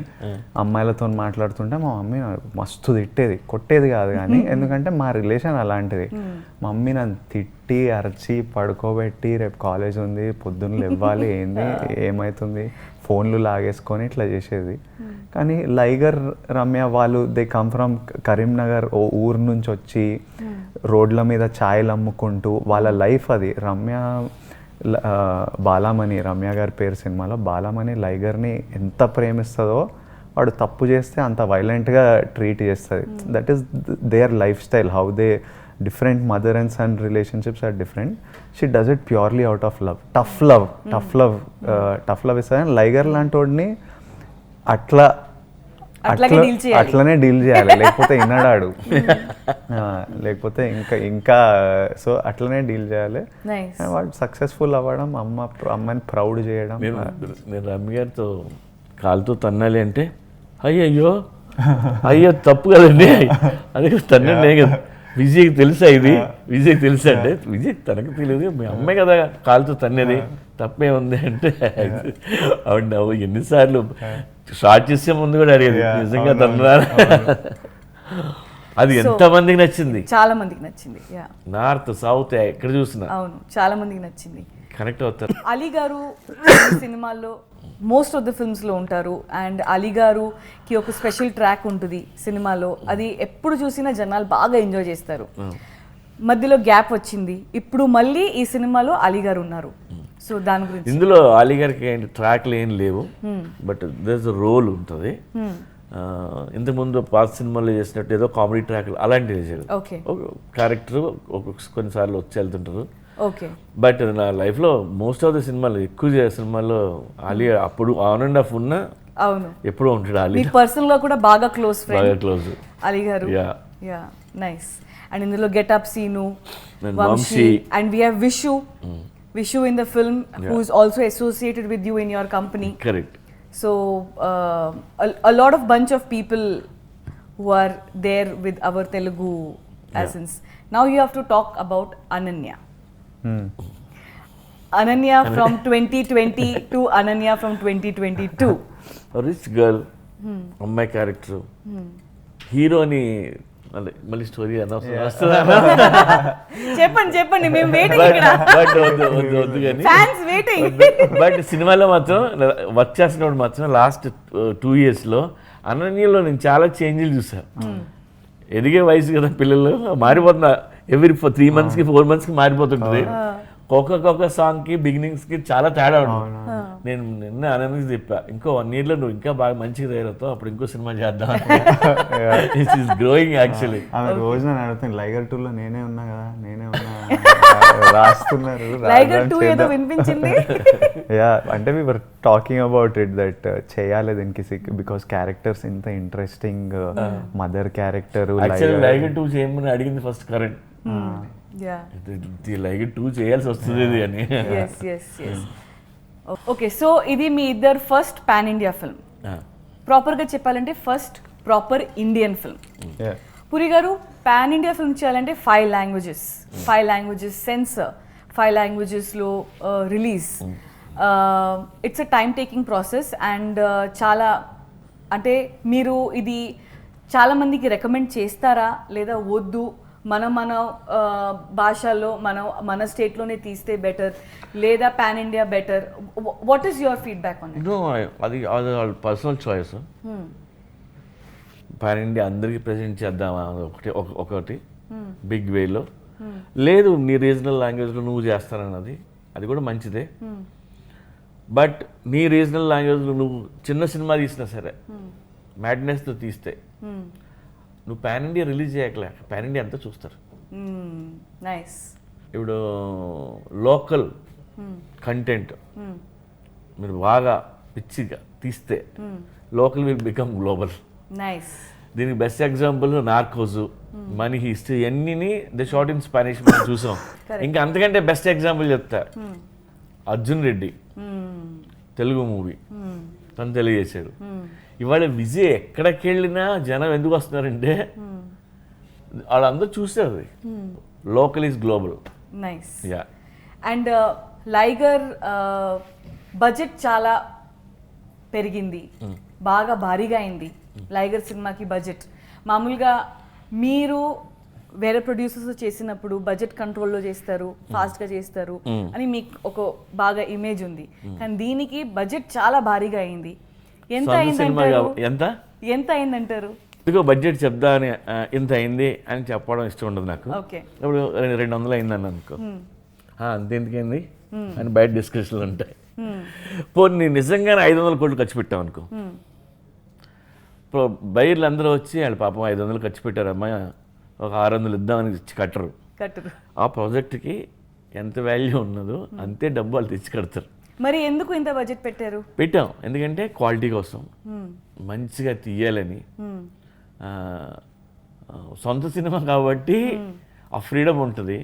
అమ్మాయిలతో మాట్లాడుతుంటే మా మమ్మీ మస్తు తిట్టేది, కొట్టేది కాదు కానీ, ఎందుకంటే మా రిలేషన్ అలాంటిది. మమ్మీ నన్ను తిట్టి అరచి పడుకోబెట్టి రేపు కాలేజ్ ఉంది పొద్దున్న ఇవ్వాలి ఏంది ఏమవుతుంది ఫోన్లు లాగేసుకొని ఇట్లా చేసేది. కానీ లైగర్ రమ్య వాళ్ళు దే కమ్ ఫ్రమ్ కరీంనగర్, ఓ ఊరు నుంచి వచ్చి రోడ్ల మీద ఛాయలు అమ్ముకుంటూ వాళ్ళ లైఫ్ అది. రమ్య బాలామణి, రమ్య గారి పేరు సినిమాలో బాలామణి లైగర్ని ఎంత ప్రేమిస్తుందో, వాడు తప్పు చేస్తే అంత వైలెంట్గా ట్రీట్ చేస్తుంది. That is their lifestyle, how they different mother and son relationships are different. She does it purely out of love, tough love ఇస్తుంది. లైగర్ లాంటి వాడిని అట్లనే డీల్ చేయాలి, లేకపోతే వినడాడు, లేకపోతే ఇంకా సో అట్లనే డీల్ చేయాలి. వాడు సక్సెస్ఫుల్ అవ్వడం, అమ్మని ప్రౌడ్ చేయడం. నేను రమ్య గారితో కాలుతో తన్నాలి అంటే అయ్యో తప్పు కదండి, అది తన్నే కదా, విజయ్కి తెలుసా ఇది, విజయ్కి తెలుసా అంటే విజయ్ తనకు తెలియదు, మీ అమ్మాయి కదా కాలుతో తన్నేది, తప్పే ఉంది అంటే అవును ఎన్నిసార్లు షార్ట్ చేసే ముందు కూడా అడిగేది నిజంగా తన్నరా. అది ఎంతమందికి నచ్చింది, చాలా మందికి నచ్చింది. నార్త్ సౌత్ ఎక్కడ చూసినా అవును చాలా మందికి నచ్చింది, కనెక్ట్ అవుతారు. అలీ గారు సినిమాల్లో మోస్ట్ ఆఫ్ ద ఫిల్మ్స్లో ఉంటారు అండ్ అలీ గారుకి ఒక స్పెషల్ ట్రాక్ ఉంటుంది సినిమాలో, అది ఎప్పుడు చూసినా జనాలు బాగా ఎంజాయ్ చేస్తారు. మధ్యలో గ్యాప్ వచ్చింది, ఇప్పుడు మళ్ళీ ఈ సినిమాలో అలీ గారు ఉన్నారు. సో దాని గురించి ఇందులో అలీ గారికి ట్రాక్లు ఏం లేవు, బట్ దేర్ అ రోల్ ఉంటుంది. ఇంతకుముందు పాత సినిమాలో చేసినట్టు ఏదో కామెడీ ట్రాక్లు అలాంటివి చేశారు. క్యారెక్టర్ కొన్నిసార్లు వచ్చి వెళ్తుంటారు. బట్ నా లైఫ్లో మోస్ట్ ఆఫ్ ద సినిమాలు ఎక్కువ సినిమాల్లో అలీ అప్పుడు ఆన్ అండ్ ఆఫ్ ఉన్నా అవును ఎప్పుడూ ఉంటాడు. అలీ పర్సనల్ గా కూడా బాగా close Ali garu. Ya nice. And ఇందులో getup Seenu, Vamshi, and we have Vishu in the film, who is also associated with you in your company. Correct. So a lot of bunch of people who are there with our Telugu essence. Now you have to talk about Ananya. Ananya from 2020 to Ananya from 2022. A rich girl, my character. Hero ni మళ్ళీ story చెప్పండి మేము వద్దు కానీ, but సినిమాలో మాత్రం work చేసినప్పుడు మాత్రం last 2 yearsలో అనన్యలో నేను చాలా చేంజ్లు చూసాను. ఎదిగే వయసు కదా పిల్లలు, మారిపోతున్నా ఎవ్రీ 3 monthsకి 4 monthsకి మారిపోతుంటుంది. ఒక్కొక్క సాంగ్కి బిగినింగ్స్కి చాలా తేడా ఉంటుంది. నేను నిన్న అనన్యకి చెప్పా, ఇంకో 1 yearలో నువ్వు ఇంకా బాగా మంచిగా తయారవుతావు, అప్పుడు ఇంకో సినిమా చేద్దాం. Growing actually. ఆమె రోజు నన్ను అడుగుతాను లైగర్ 2లో నేనే ఉన్నా కదా, నేనే ఉన్నా రాస్తున్నారు. అంటే we were talking about it that చేయాలి దీనికి, బికాస్ క్యారెక్టర్స్ ఇంత ఇంట్రెస్టింగ్, మదర్ క్యారెక్టర్. లైగర్ 2 చేయమని అడిగింది ఫస్ట్ కరణ్. లైగర్ 2 చేయాల్సి వస్తుంది ఇది అని. ఓకే, సో ఇది మీ ఇద్దరు ఫస్ట్ పాన్ ఇండియా ఫిల్మ్. ప్రాపర్గా చెప్పాలంటే first proper Indian film. Puri garu pan India film చేయాలంటే 5 languages సెన్సర్, 5 languagesలో release. It's a time taking process and చాలా అంటే మీరు ఇది చాలామందికి రికమెండ్ చేస్తారా లేదా వద్దు, మన భాషల్లో మన స్టేట్లోనే తీస్తే బెటర్ లేదా pan India better? What is your feedback on it? అది పర్సనల్ చాయిస్. పాన్ ఇండియా అందరికీ ప్రెజెంట్ చేద్దామా ఒకటి బిగ్ వేలో, లేదు నీ రీజనల్ లాంగ్వేజ్లో నువ్వు చేస్తానన్నది అది కూడా మంచిదే. బట్ నీ రీజనల్ లాంగ్వేజ్లో నువ్వు చిన్న సినిమా తీసినా సరే మ్యాడ్నెస్తో తీస్తే నువ్వు పాన్ ఇండియా రిలీజ్ చేయకలే, పాన్ ఇండియా అంతా చూస్తారు. నైస్. ఇప్పుడు లోకల్ కంటెంట్ మీరు బాగా పిచ్చిగా తీస్తే local will become global. Nice. దీనికి best example Narcos, money heist అన్నిని ద షార్ట్ ఇన్ స్పానిష్ మనం చూసాం. ఇంకా అంతకంటే బెస్ట్ ఎగ్జాంపుల్ చెప్తా, అర్జున్ రెడ్డి తెలుగు మూవీ తను తెలియజేశాడు. ఇవాళ విజయ్ ఎక్కడికి వెళ్ళినా జనం ఎందుకు వస్తున్నారంటే వాళ్ళందరూ చూసారు. Local is global. Nice. Yeah. And Liger budget చాలా పెరిగింది, బాగా భారీగా అయింది లైగర్ సినిమాకి బడ్జెట్. మామూలుగా మీరు వేరే ప్రొడ్యూసర్స్ చేసినప్పుడు బడ్జెట్ కంట్రోల్లో చేస్తారు, ఫాస్ట్గా చేస్తారు అని మీకు ఒక బాగా ఇమేజ్ ఉంది. కానీ దీనికి బడ్జెట్ చాలా భారీగా అయింది. ఎంత అయిందంటారు? ఎంత అయిందంటారు? ఇదిగో బడ్జెట్ చెప్దా అని ఇంత అయింది అని చెప్పడం ఇష్టం ఉండదు నాకు. ఇప్పుడు 200 అయిందని అనుకో, అంత ఎందుకైంది అని బయట డిస్కషన్లు ఉంటాయి. పోనీ నిజంగానే 500 కోట్లు ఖర్చు పెట్టాం అనుకో, ఇప్పుడు బయర్లు అందరూ వచ్చి వాళ్ళు పాపం 500 ఖర్చు పెట్టారమ్మా, ఒక 600 ఇద్దామని ఇచ్చి కట్టరు. ఆ ప్రాజెక్ట్కి ఎంత వాల్యూ ఉన్నదో అంతే డబ్బు వాళ్ళు తెచ్చి కడతారు. మరి ఎందుకు ఇంత బడ్జెట్ పెట్టాం? ఎందుకంటే క్వాలిటీ కోసం, మంచిగా తీయాలని. సొంత సినిమా కాబట్టి ఆ ఫ్రీడమ్ ఉంటుంది,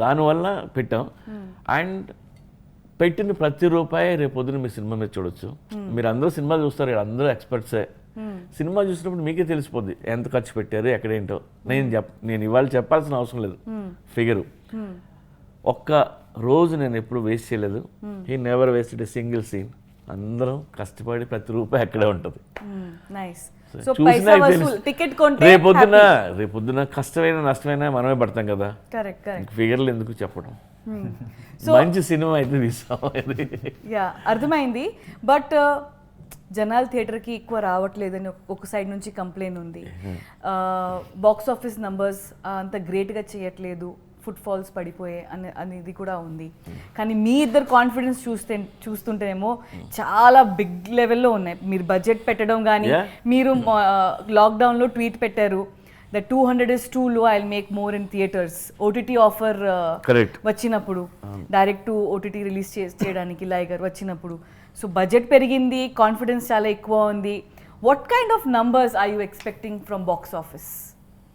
దానివల్ల పెట్టాం. అండ్ పెట్టిన ప్రతి రూపాయి రేపు పొద్దున మీ సినిమా మీద చూడొచ్చు. మీరు అందరూ సినిమా చూస్తారు, అందరూ ఎక్స్పర్ట్సే. సినిమా చూసినప్పుడు మీకే తెలిసిపోద్ది ఎంత ఖర్చు పెట్టారు, ఎక్కడేంటో. నేను ఇవాళ చెప్పాల్సిన అవసరం లేదు ఫిగరు. ఒక్క రోజు నేను ఎప్పుడు వేస్ట్ చేయలేదు. He never wasted a single scene. అందరం కష్టపడి ప్రతి రూపాయి అక్కడే ఉంటుంది. రేపొద్దున కష్టమైన నష్టమైనా మనమే పడతాం కదా. ఫిగర్లు ఎందుకు చెప్పడం. మంచి సినిమా అయితే తీసాం. అర్థమైంది. బట్ జనాలు థియేటర్కి ఎక్కువ రావట్లేదని ఒక సైడ్ నుంచి కంప్లైంట్ ఉంది. బాక్స్ ఆఫీస్ నంబర్స్ అంత గ్రేట్గా చేయట్లేదు, ఫుట్ ఫాల్స్ పడిపోయే అనేది కూడా ఉంది. కానీ మీ ఇద్దరు కాన్ఫిడెన్స్ చూస్తుంటేనేమో చాలా బిగ్ లెవెల్లో ఉన్నాయి. మీరు బడ్జెట్ పెట్టడం కానీ, మీరు లాక్డౌన్లో ట్వీట్ పెట్టారు, the 200 is too low, I'll make more in theaters. OTT offer వచ్చినప్పుడు, డైరెక్ట్ టు OTT రిలీజ్ చేయడానికి లైగర్ వచ్చినప్పుడు. సో బడ్జెట్ పెరిగింది, కాన్ఫిడెన్స్ చాలా ఎక్కువ ఉంది. What kind of numbers are you expecting from box office?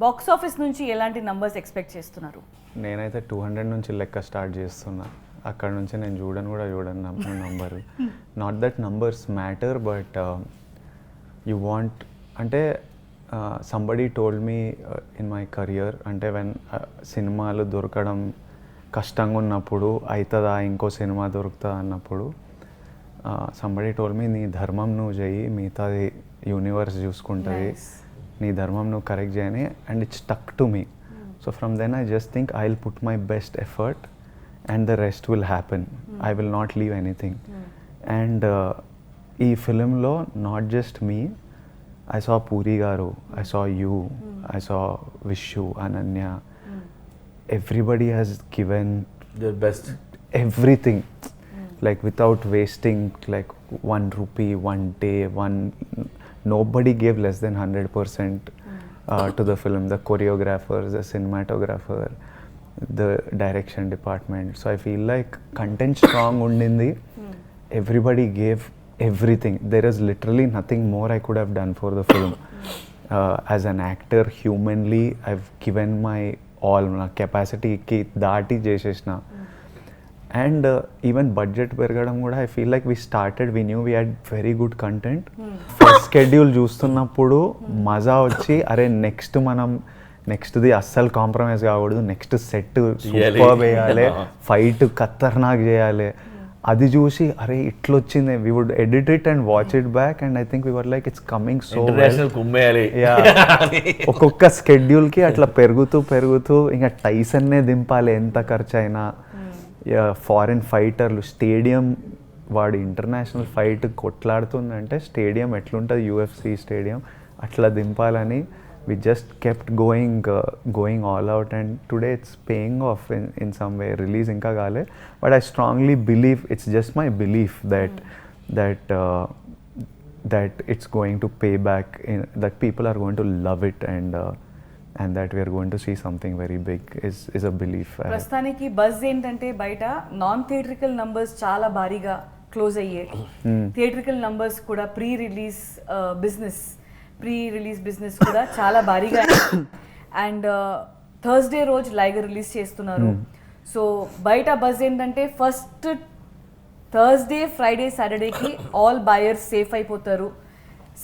Box office నుంచి ఎలాంటి నంబర్స్ ఎక్స్పెక్ట్ చేస్తున్నారు? నేనైతే 200 నుంచి లెక్క స్టార్ట్ చేస్తున్నా. అక్కడ నుంచి నేను చూడను number. Not that numbers matter, but you want అంటే somebody told me in my career, అంటే వెన్ సినిమాలు దొరకడం కష్టంగా ఉన్నప్పుడు, అవుతుందా ఇంకో సినిమా దొరుకుతుందా అన్నప్పుడు, somebody told me నీ ధర్మం నువ్వు చెయ్యి, మిగతాది యూనివర్స్ చూసుకుంటుంది, నీ ధర్మం నువ్వు కరెక్ట్ చేయని. And it's stuck to me. So from then I just think I will put my best effort and the rest will happen. I will not leave anything. And ఈ ఫిలింలో not just me, I saw Puri garu, I saw you, I saw Vishu, Ananya. Everybody has given their best, everything, like without wasting like 1 rupee, 1 day, nobody gave less than 100% to the film. The choreographers, the cinematographer, the direction department. So I feel like content strong undindi. Everybody gave everything. There is literally nothing more I could have done for the film. As an actor, humanly, I've given my all. Na capacity ki daati chesesna. And even budget పెరగడం కూడా I feel like we knew we had very good content. First schedule చూస్తున్నప్పుడు మజా వచ్చి, అరే నెక్స్ట్ది అస్సలు compromise కాకూడదు, next set super వేయాలి, fight ఖతర్నాక్ చేయాలి. అది చూసి అరే ఇట్లా వచ్చింది, we would edit it and watch it back and I think we were like it's coming so well. ఒక్కొక్క స్కెడ్యూల్కి అట్లా పెరుగుతూ ఇంకా టైసన్నే దింపాలి ఎంత ఖర్చు అయినా. ఫారిన్ ఫైటర్లు, స్టేడియం, వాడు ఇంటర్నేషనల్ ఫైట్ కొట్లాడుతుందంటే స్టేడియం ఎట్లుంటుంది, UFC స్టేడియం, అట్లా దింపాలని we just kept going all out, and today it's paying off in some way. Release inka gaale, but I strongly believe, it's just my belief that it's going to pay back, that people are going to love it, and and that we are going to see something very big is a belief. ప్రస్తుతానికి buzz ఏంటంటే బయట non theatrical numbers చాలా భారీగా close అయ్యాయి. Theatrical numbers కూడా pre release business కూడా చాలా భారీగా అండ్ థర్స్డే రోజు లైగర్ రిలీజ్ చేస్తున్నారు. సో బయట బజ్ ఏంటంటే ఫస్ట్ థర్స్డే ఫ్రైడే సాటర్డేకి ఆల్ బయర్స్ సేఫ్ అయిపోతారు,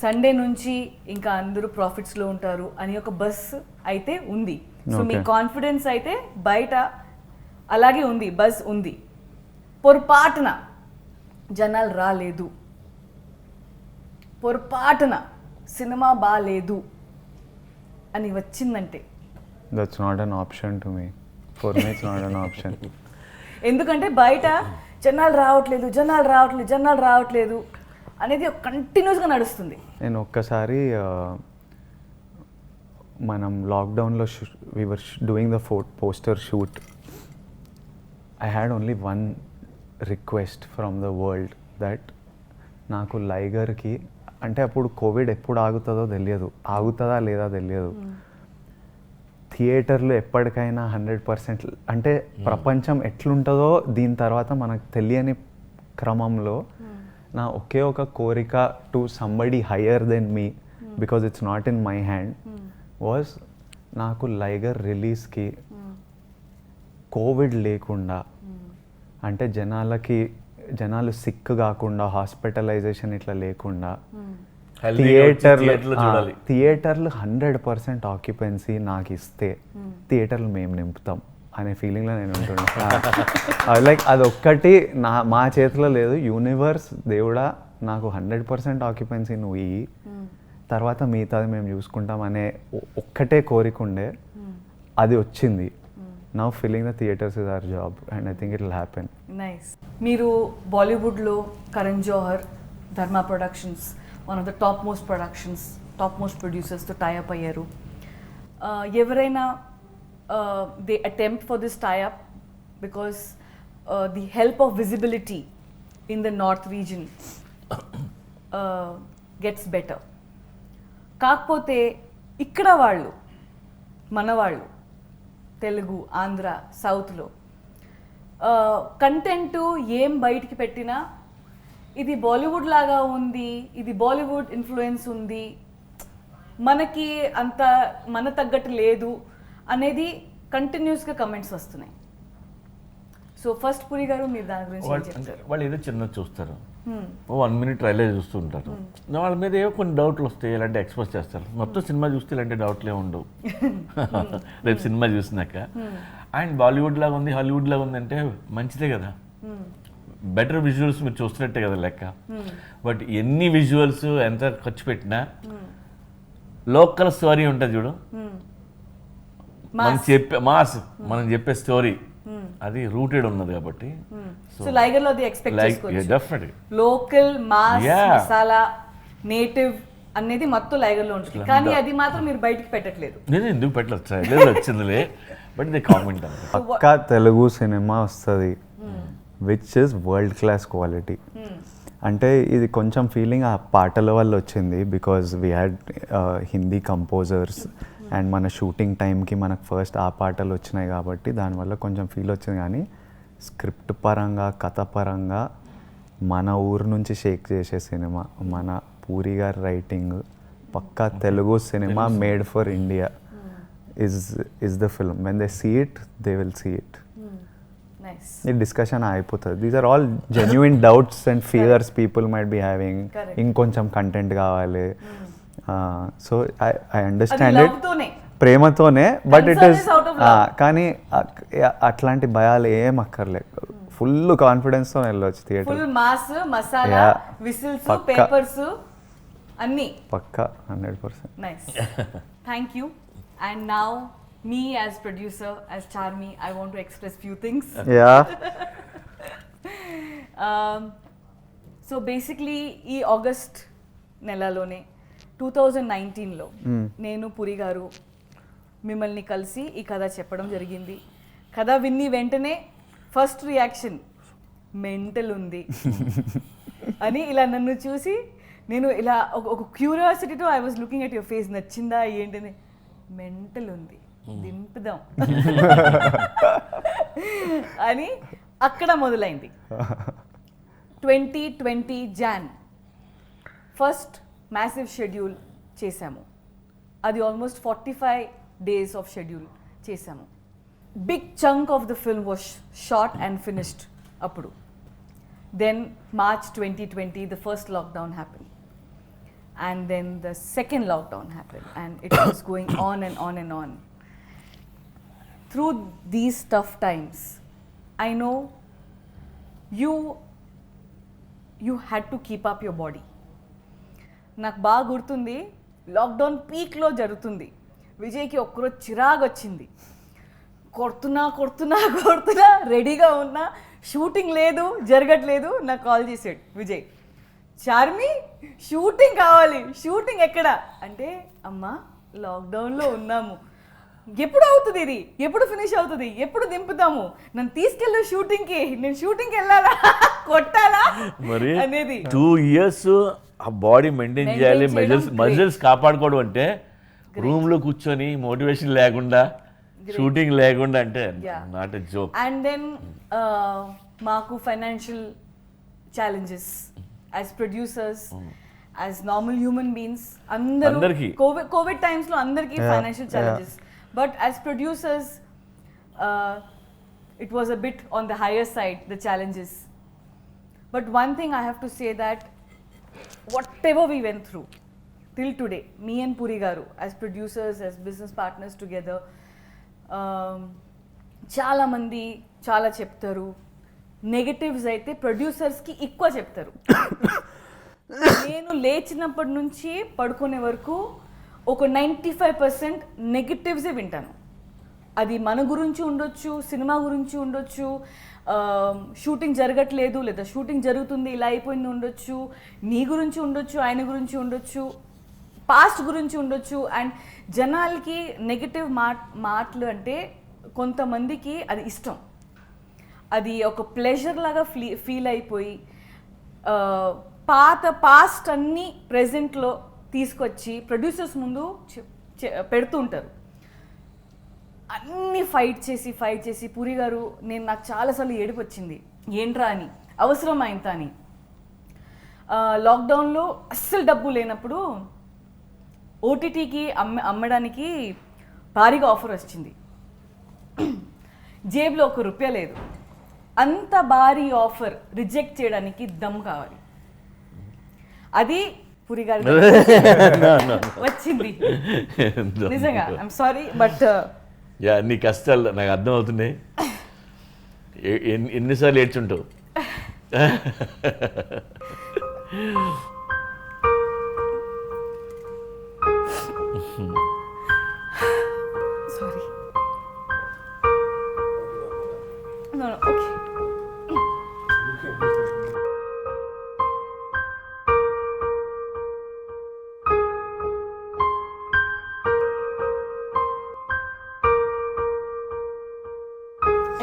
సండే నుంచి ఇంకా అందరూ ప్రాఫిట్స్లో ఉంటారు అని ఒక బస్ అయితే ఉంది. సో మీ కాన్ఫిడెన్స్ అయితే బయట అలాగే ఉంది, బస్ ఉంది. పొరపాటున జనాలు రాలేదు, పొరపాటున సినిమా బాలేదు అని వచ్చిందంటే that's not an option to me. For me it's not an option. ఎందుకంటే బయట జనాలు రావట్లేదు అనేది కంటిన్యూస్గా నడుస్తుంది. నేను ఒక్కసారి మనం లాక్డౌన్లో we were doing the poster shoot. I had only one request from the world that నాకు లైగర్కి అంటే అప్పుడు కోవిడ్ ఎప్పుడు ఆగుతుందో తెలియదు, ఆగుతుందా లేదా తెలియదు, థియేటర్లు ఎప్పటికైనా 100% అంటే ప్రపంచం ఎట్లుంటుందో దీని తర్వాత మనకు తెలియని క్రమంలో నా ఒకే ఒక కోరిక to somebody higher than me because it's not in my hand was నాకు లైగర్ రిలీజ్కి కోవిడ్ లేకుండా అంటే జనాలు సిక్ కాకుండా హాస్పిటలైజేషన్ ఇట్లా లేకుండా థియేటర్లు 100% ఆక్యుపెన్సీ నాకు ఇస్తే థియేటర్లు మేము నింపుతాం అనే ఫీలింగ్లో నేను ఉంటున్నాను. లైక్ అదొక్కటి మా చేతిలో లేదు, యూనివర్స్ దేవుడా నాకు 100% ఆక్యుపెన్సీ నువ్వు ఇయ్యి, తర్వాత మిగతాది మేము చూసుకుంటాం అనే ఒక్కటే కోరిక ఉండే, అది వచ్చింది. Now filling the theatres is our job and I think it will happen. Nice. మీరు బాలీవుడ్లో Karan Johar, Dharma Productions, one of the top most ప్రొడ్యూసర్స్తో టైఅప్ అయ్యారు. ఎవరైనా they attempt for this tie up because the help of visibility in the north region gets better. కాకపోతే ఇక్కడ మన వాళ్ళు తెలుగు, ఆంధ్ర, సౌత్లో కంటెంట్ ఏం బయటికి పెట్టినా ఇది బాలీవుడ్ లాగా ఉంది, ఇది బాలీవుడ్ ఇన్ఫ్లుయెన్స్ ఉంది, మనకి అంత మన తగ్గట్టు లేదు అనేది కంటిన్యూస్గా కమెంట్స్ వస్తున్నాయి. సో ఫస్ట్ పురి గారు మీరు దాని గురించి చెప్తారు. వాళ్ళు ఏదో చిన్నది చూస్తారు, 1 minute ట్రైలర్ చూస్తుంటారు, వాళ్ళ మీద ఏవో కొన్ని డౌట్లు వస్తాయి, ఇలాంటి ఎక్స్పోజ్ చేస్తారు. మొత్తం సినిమా చూస్తే ఇలాంటి డౌట్లే ఉండవు రేపు సినిమా చూసినాక. అండ్ బాలీవుడ్ లాగా ఉంది, హాలీవుడ్ లాగా ఉంది అంటే మంచిదే కదా, బెటర్ విజువల్స్ మీరు చూస్తున్నట్టే కదా లెక్క. బట్ ఎన్ని విజువల్స్ ఎంత ఖర్చు పెట్టినా లోకల్ స్టోరీ ఉంటుంది చూడు, మనం చెప్పే స్టోరీ అది రూటెడ్ ఉన్నది కాబట్టి సో లైగర్ లో అది ఎక్స్పెక్ట్ చేసుకోవచ్చు. Definitely local mass masala native అనేది మొత్తం లైగర్ లో ఉంటుంది, కానీ అది మాత్రం మీరు బయటికి పెట్టట్లేదు. నేను ఎందుకు పెట్టలేదు, వచ్చిందిలే, బట్ ఇది కామెంట్ పక్కా తెలుగు సినిమా వస్తుంది which is world class quality. అంటే ఇది కొంచెం ఫీలింగ్ ఆ పాటల వల్ల వచ్చింది because we had Hindi composers and మన షూటింగ్ టైంకి మనకు ఫస్ట్ ఆ పాటలు వచ్చినాయి కాబట్టి దానివల్ల కొంచెం ఫీల్ వచ్చింది. కానీ స్క్రిప్ట్ పరంగా, కథ పరంగా మన ఊరు నుంచి షేక్ చేసే సినిమా, మన పూరి గారి రైటింగ్, పక్కా Telugu cinema made for India is the film. When they see it, they will see it. Nice. ఈ డిస్కషన్ అయిపోతుంది. These are all genuine doubts and fears people might be having. ఇంకొంచెం కంటెంట్ కావాలి. So I understand it, ప్రేమతోనే, but it is కానీ అట్లాంటి భయాలు ఏం అక్కర్లేదు. ఫుల్ కాన్ఫిడెన్స్తో వెళ్ళొచ్చు theatre. Full mass masala whistles papers అన్నీ పక్కా 100%. Nice. Thank you. And now, me as producer, as Charmy, I want to express few things. Yeah. So basically, ఈ ఆగస్ట్ నెలలోనే 2019లో నేను పురి గారు మిమ్మల్ని కలిసి ఈ కథ చెప్పడం జరిగింది. కథ విన్ని వెంటనే ఫస్ట్ రియాక్షన్ మెంటల్ ఉంది అని ఇలా నన్ను చూసి నేను ఇలా ఒక క్యూరియాసిటీతో I was looking at your face, నచ్చిందా ఏంటని. మెంటల్ ఉంది, దింపుదాం అని అక్కడ మొదలైంది. 2020 జాన్ ఫస్ట్ మ్యాసివ్ షెడ్యూల్ చేశాము. అది ఆల్మోస్ట్ 45 days ఆఫ్ షెడ్యూల్ చేశాము. Big chunk of the film was shot and finished అప్పుడు. Then March 2020 the first lockdown happened, and then the second lockdown happened, and it was going on and on and on. Through these tough times, I know you had to keep up your body. నాకు బాగా గుర్తుంది, lockdown పీక్లో జరుగుతుంది. విజయ్కి ఒక్కరోజు చిరాకు వచ్చింది, కొడుతున్నా రెడీగా ఉన్నా, షూటింగ్ లేదు, జరగట్లేదు. నాకు కాల్ చేసాడు విజయ్, చార్మి షూటింగ్ కావాలి, షూటింగ్ ఎక్కడ అంటే, అమ్మా లాక్డౌన్లో ఉన్నాము, ఎప్పుడు అవుతుంది ఇది, ఎప్పుడు ఫినిష్ అవుతుంది, ఎప్పుడు దింపుతాము, నన్ను తీసుకెళ్ళు షూటింగ్కి, నేను షూటింగ్కి వెళ్ళాలా కొట్టాలా మరి అనేది. 2 years ఆ బాడీ మెయింటైన్ చేయాలి, మజిల్స్ కాపాడుకోవడం అంటే రూమ్లో కూర్చొని మోటివేషన్ లేకుండా, షూటింగ్ లేకుండా అంటే not a joke. And then మాకు financial challenges as producers, as normal human beings అందరికీ కోవిడ్ టైమ్స్లో అందరికీ financial challenges. But as producers it was a bit on the higher side, the challenges. But one thing I have to say that whatever we went through till today, me and Puri garu as producers, as business partners together, చాలా మంది చాలా చెప్తారు, negatives అయితే ప్రొడ్యూసర్స్కి ఎక్కువ చెప్తారు. నేను లేచినప్పటి నుంచి పడుకునే వరకు ఒక 95% నెగటివ్సే వింటాను. అది మన గురించి ఉండొచ్చు, సినిమా గురించి ఉండొచ్చు, షూటింగ్ జరగట్లేదు లేదా షూటింగ్ జరుగుతుంది ఇలా అయిపోయింది ఉండొచ్చు, నీ గురించి ఉండొచ్చు, ఆయన గురించి ఉండొచ్చు, పాస్ట్ గురించి ఉండొచ్చు. అండ్ జనాలకి నెగటివ్ మాటలు అంటే కొంతమందికి అది ఇష్టం, అది ఒక ప్లెజర్ లాగా ఫీల్ అయిపోయి పాస్ట్ అన్నీ ప్రెజెంట్లో తీసుకొచ్చి ప్రొడ్యూసర్స్ ముందు పెడుతూ ఉంటారు. అన్నీ ఫైట్ చేసి పూరి గారు, నాకు చాలాసార్లు ఏడుపు వచ్చింది, ఏంట్రా అని, అవసరం అయింత అని. లాక్డౌన్లో అస్సలు డబ్బు లేనప్పుడు ఓటీటీకి అమ్మడానికి భారీగా ఆఫర్ వచ్చింది. జేబులో ₹1 లేదు. అంత భారీ ఆఫర్ రిజెక్ట్ చేయడానికి దమ్ కావాలి. అది పూరి గారి వచ్చింది నిజంగా. ఐఎమ్ సారీ బట్ యా, నీ కష్టాలు నాకు అర్థం అవుతున్నాయి. ఎన్నిసార్లు ఏడ్చుంటావు. సారీ. ఓకే.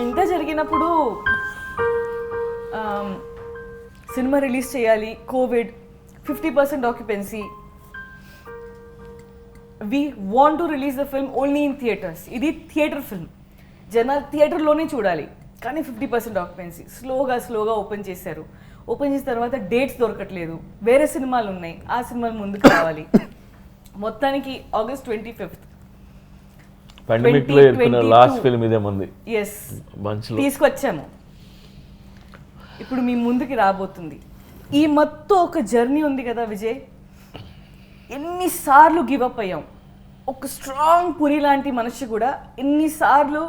ఇంత జరిగినప్పుడు సినిమా రిలీజ్ చేయాలి, Covid, 50% occupancy. We want to release the film only in theatres. ఇది థియేటర్ ఫిల్మ్, జనాలు థియేటర్లోనే చూడాలి, కానీ 50% ఆక్యుపెన్సీ. స్లోగా ఓపెన్ చేశారు. ఓపెన్ చేసిన తర్వాత డేట్స్ దొరకట్లేదు, వేరే సినిమాలు ఉన్నాయి, ఆ సినిమాలు ముందుకు రావాలి. మొత్తానికి August 25th పాండమిక్లో ఏర్పడిన లాస్ట్ ఫిల్మ్ ఇదే మంది. ఎస్, తీసుకొచ్చాము. ఇప్పుడు మీ ముందుకి రాబోతుంది. ఈ మొత్తం ఒక జర్నీ ఉంది కదా విజయ్, ఎన్నిసార్లు గివప్ అయ్యాం. ఒక స్ట్రాంగ్ పురి లాంటి మనిషి కూడా ఎన్నిసార్లు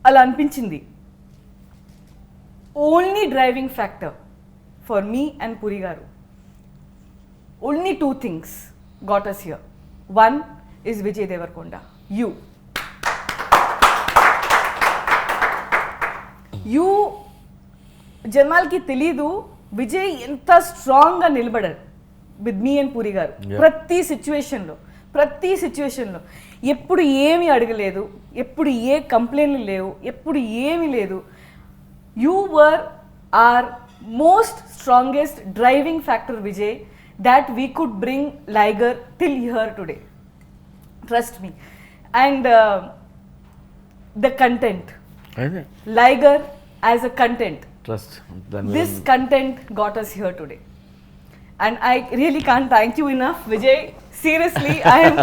అలా అనిపించింది. Only driving factor for me and Puri garu, only 2 things got us here. One is Vijay Devarakonda. You జనాలకి తెలీదు విజయ్ ఎంత స్ట్రాంగ్గా నిలబడారు విత్ మీ అండ్ పూరి గారు. ప్రతి సిచ్యువేషన్లో ఎప్పుడు ఏమీ అడగలేదు, ఎప్పుడు ఏ కంప్లైంట్లు లేవు, ఎప్పుడు ఏమీ లేదు. You were are most strongest driving factor Vijay, that we could bring Liger till here today. Trust me. And the content, అదే Liger as a content, trust this content got us here today. And I really can't thank you enough, Vijay. Seriously, I am.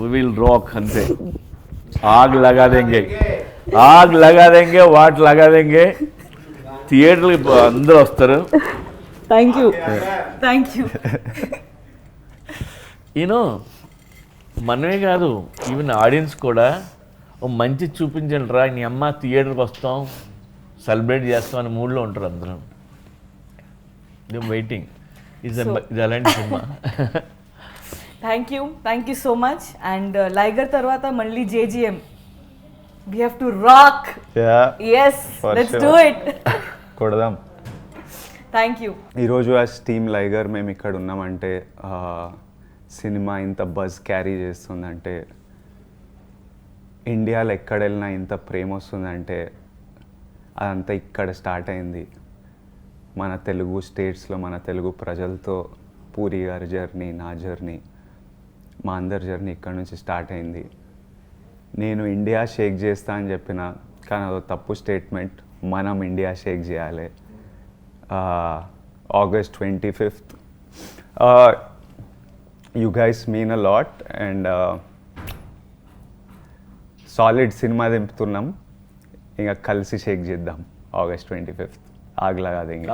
We will rock అంతే. ఆగ్ లగా దేంగే, ఆగ్ లగా దేంగే, what లగా దేంగే. థియేటర్కి అందరూ వస్తారు. Thank you. Thank you. You know మనమే కాదు, even audience కూడా ఓ మంచి చూపించండి రా, నీ అమ్మ థియేటర్కి వస్తాం, సెలబ్రేట్ చేస్తాం అనే మూడ్లో ఉంటారు అందరం. వెయిటింగ్ ఇది అలాంటి cinema. Thank you so much. And Liger tarvata malli JGM. We have to rock. Yes, let's do it. కొడదాం. Thank you. ఈరోజు యాజ్ టీమ్ లైగర్ మేము ఇక్కడ ఉన్నామంటే సినిమా ఇంత బజ్ క్యారీ చేస్తుందంటే, ఇండియాలో ఎక్కడ వెళ్ళినా ఇంత ప్రేమ వస్తుందంటే అదంతా ఇక్కడ స్టార్ట్ అయింది. మన తెలుగు స్టేట్స్లో మన తెలుగు ప్రజలతో పూరి గారి జర్నీ, నా జర్నీ, మా అందరి జర్నీ ఇక్కడ నుంచి స్టార్ట్ అయింది. నేను ఇండియా షేక్ చేస్తా అని చెప్పిన, కానీ అదో తప్పు స్టేట్మెంట్. మనం ఇండియా షేక్ చేయాలి. August 25th. You guys mean a lot and solid సినిమా దింపుతున్నాం. ఇంకా కలిసి షేక్ చేద్దాం August 25th. ఆగ్ లగా దేంగే.